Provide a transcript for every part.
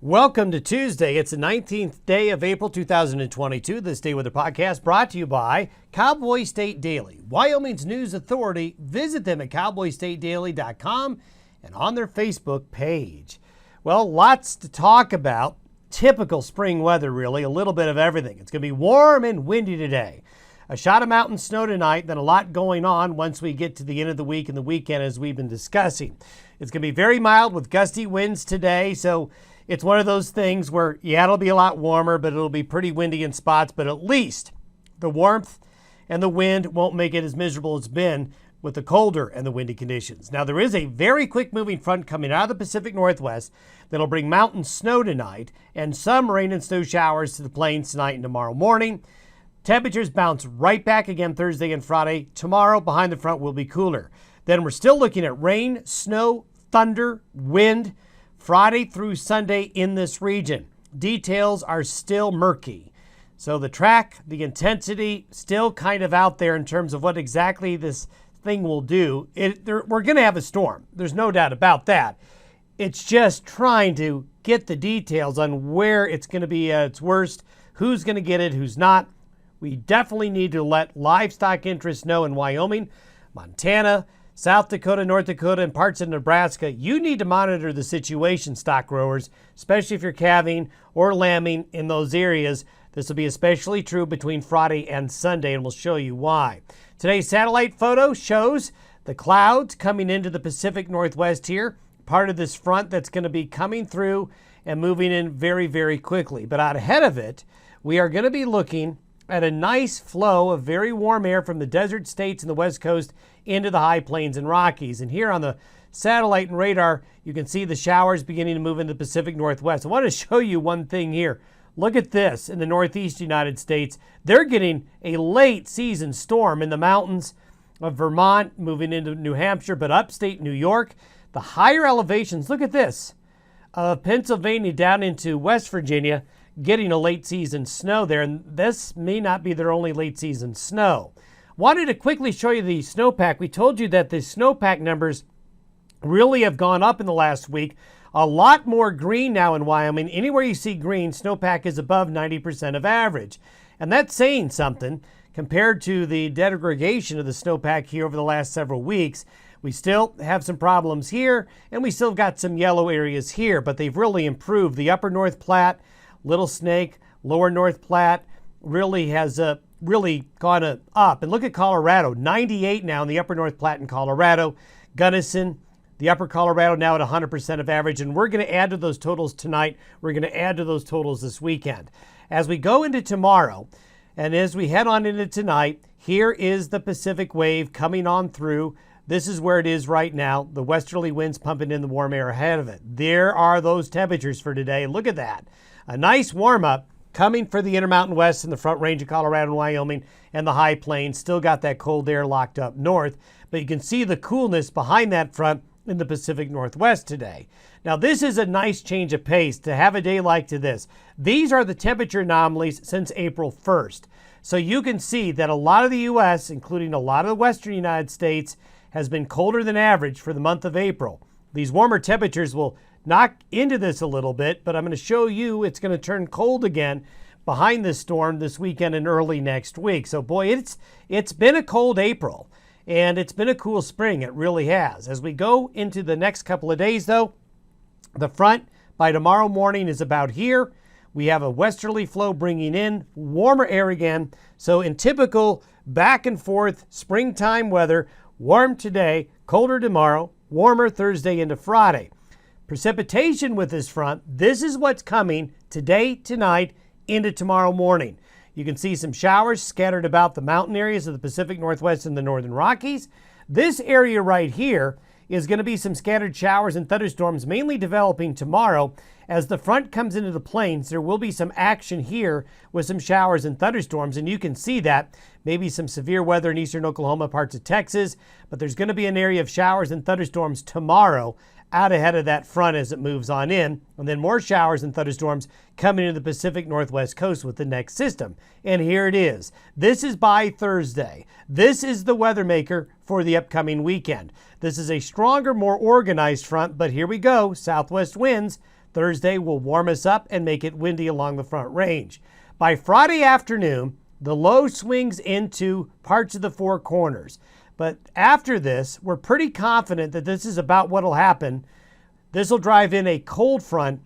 Welcome to Tuesday. It's the 19th day of April 2022. This Day Weather Podcast brought to you by Cowboy State Daily, Wyoming's news authority. Visit them at cowboystatedaily.com and on their Facebook page. Well, lots to talk about. Typical spring weather, really. A little bit of everything. It's going to be warm and windy today. A shot of mountain snow tonight, then a lot going on once we get to the end of the week and the weekend, as we've been discussing. It's going to be very mild with gusty winds today, so it's one of those things where, yeah, it'll be a lot warmer, but it'll be pretty windy in spots. But at least the warmth and the wind won't make it as miserable as it's been with the colder and the windy conditions. Now, there is a very quick moving front coming out of the Pacific Northwest that'll bring mountain snow tonight and some rain and snow showers to the plains tonight and tomorrow morning. Temperatures bounce right back again Thursday and Friday. Tomorrow, behind the front, will be cooler. Then we're still looking at rain, snow, thunder, wind Friday through Sunday in this region. Details are still murky. So the track, the intensity, still kind of out there in terms of what exactly this thing will do. We're going to have a storm. There's no doubt about that. It's just trying to get the details on where it's going to be at its worst, who's going to get it, who's not. We definitely need to let livestock interests know in Wyoming, Montana, South Dakota, North Dakota, and parts of Nebraska. You need to monitor the situation, stock growers, especially if you're calving or lambing in those areas. This will be especially true between Friday and Sunday, and we'll show you why. Today's satellite photo shows the clouds coming into the Pacific Northwest here, part of this front that's going to be coming through and moving in very, very quickly. But out ahead of it, we are going to be looking at a nice flow of very warm air from the desert states and the West Coast into the high plains and Rockies. And here on the satellite and radar, you can see the showers beginning to move into the Pacific Northwest. I want to show you one thing here. Look at this in the Northeast United States. They're getting a late season storm in the mountains of Vermont, moving into New Hampshire, but upstate New York. The higher elevations, look at this, of Pennsylvania down into West Virginia, getting a late season snow there, and this may not be their only late season snow. Wanted to quickly show you the snowpack. We told you that the snowpack numbers really have gone up in the last week. A lot more green now in Wyoming. Anywhere you see green, snowpack is above 90% of average. And that's saying something compared to the degradation of the snowpack here over the last several weeks. We still have some problems here, and we still got some yellow areas here, but they've really improved. The upper North Platte, Little Snake, lower North Platte really has really gone up. And look at Colorado, 98 now in the upper North Platte in Colorado. Gunnison, the upper Colorado now at 100% of average. And we're going to add to those totals tonight. We're going to add to those totals this weekend. As we go into tomorrow, and as we head on into tonight, here is the Pacific wave coming on through. This is where it is right now. The westerly winds pumping in the warm air ahead of it. There are those temperatures for today. Look at that. A nice warm-up coming for the Intermountain West and the Front Range of Colorado and Wyoming and the high plains. Still got that cold air locked up north, but you can see the coolness behind that front in the Pacific Northwest today. Now, this is a nice change of pace to have a day like this. These are the temperature anomalies since April 1st. So you can see that a lot of the U.S., including a lot of the western United States, has been colder than average for the month of April. These warmer temperatures will knock into this a little bit, but I'm going to show you it's going to turn cold again behind this storm this weekend and early next week. So boy, it's been a cold April, and it's been a cool spring. It really has. As we go into the next couple of days, though, the front by tomorrow morning is about here. We have a westerly flow bringing in warmer air again. So in typical back and forth springtime weather, warm today, colder tomorrow, warmer Thursday into Friday. Precipitation with this front, this is what's coming today, tonight, into tomorrow morning. You can see some showers scattered about the mountain areas of the Pacific Northwest and the Northern Rockies. This area right here is going to be some scattered showers and thunderstorms, mainly developing tomorrow. As the front comes into the plains, there will be some action here with some showers and thunderstorms, and you can see that. Maybe some severe weather in eastern Oklahoma, parts of Texas, but there's going to be an area of showers and thunderstorms tomorrow out ahead of that front as it moves on in, and then more showers and thunderstorms coming into the Pacific Northwest coast with the next system. And here it is. This is by Thursday. This is the weather maker for the upcoming weekend. This is a stronger, more organized front, but here we go. Southwest winds. Thursday will warm us up and make it windy along the Front Range. By Friday afternoon, the low swings into parts of the Four Corners. But after this, we're pretty confident that this is about what will happen. This will drive in a cold front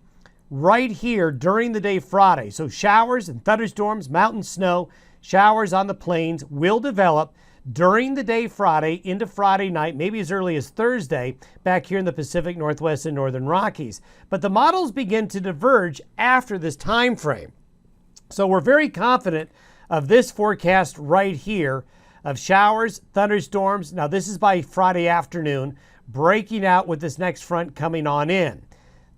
right here during the day Friday. So showers and thunderstorms, mountain snow, showers on the plains will develop during the day Friday into Friday night, maybe as early as Thursday, back here in the Pacific Northwest and Northern Rockies. But the models begin to diverge after this time frame. So we're very confident of this forecast right here of showers, thunderstorms. Now this is by Friday afternoon, breaking out with this next front coming on in.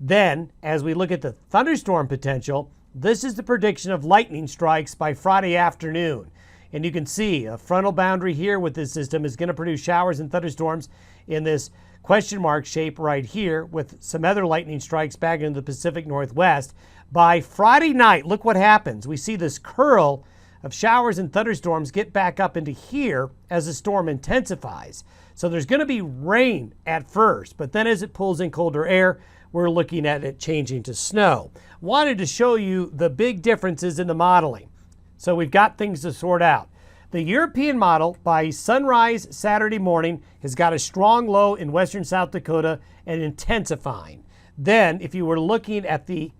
Then, as we look at the thunderstorm potential, this is the prediction of lightning strikes by Friday afternoon. And you can see a frontal boundary here with this system is going to produce showers and thunderstorms in this question mark shape right here with some other lightning strikes back into the Pacific Northwest. By Friday night, look what happens. We see this curl of showers and thunderstorms get back up into here as the storm intensifies. So there's going to be rain at first, but then as it pulls in colder air, we're looking at it changing to snow. Wanted to show you the big differences in the modeling. So we've got things to sort out. The European model by sunrise Saturday morning has got a strong low in western South Dakota and intensifying. Then if you were looking at the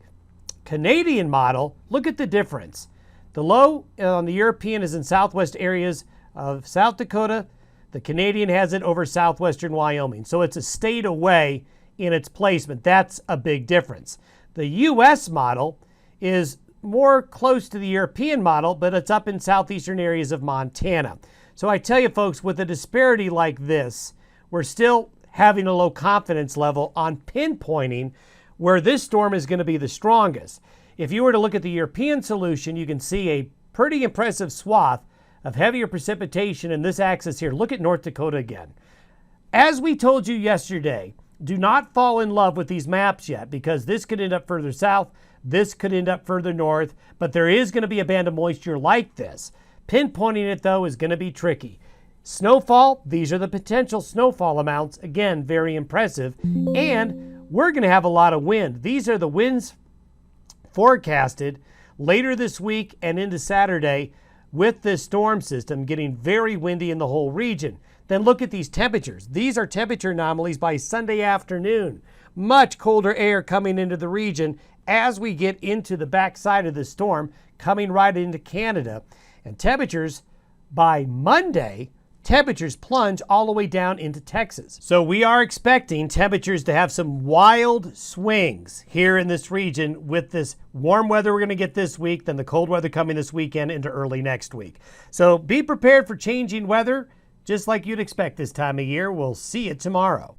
Canadian model, look at the difference. The low on the European is in southwest areas of South Dakota. The Canadian has it over southwestern Wyoming. So it's a state away in its placement. That's a big difference. The U.S. model is more close to the European model, but it's up in southeastern areas of Montana. So I tell you folks, with a disparity like this, we're still having a low confidence level on pinpointing where this storm is going to be the strongest. If you were to look at the European solution, you can see a pretty impressive swath of heavier precipitation in this axis here. Look at North Dakota again. As we told you yesterday, do not fall in love with these maps yet, because this could end up further south, this could end up further north, but there is going to be a band of moisture like this. Pinpointing it, though, is going to be tricky. Snowfall, these are the potential snowfall amounts. Again, very impressive. And we're going to have a lot of wind. These are the winds forecasted later this week and into Saturday with this storm system getting very windy in the whole region. Then look at these temperatures. These are temperature anomalies by Sunday afternoon. Much colder air coming into the region as we get into the backside of the storm, coming right into Canada. And temperatures by Monday, temperatures plunge all the way down into Texas. So we are expecting temperatures to have some wild swings here in this region with this warm weather we're going to get this week, then the cold weather coming this weekend into early next week. So be prepared for changing weather, just like you'd expect this time of year. We'll see you tomorrow.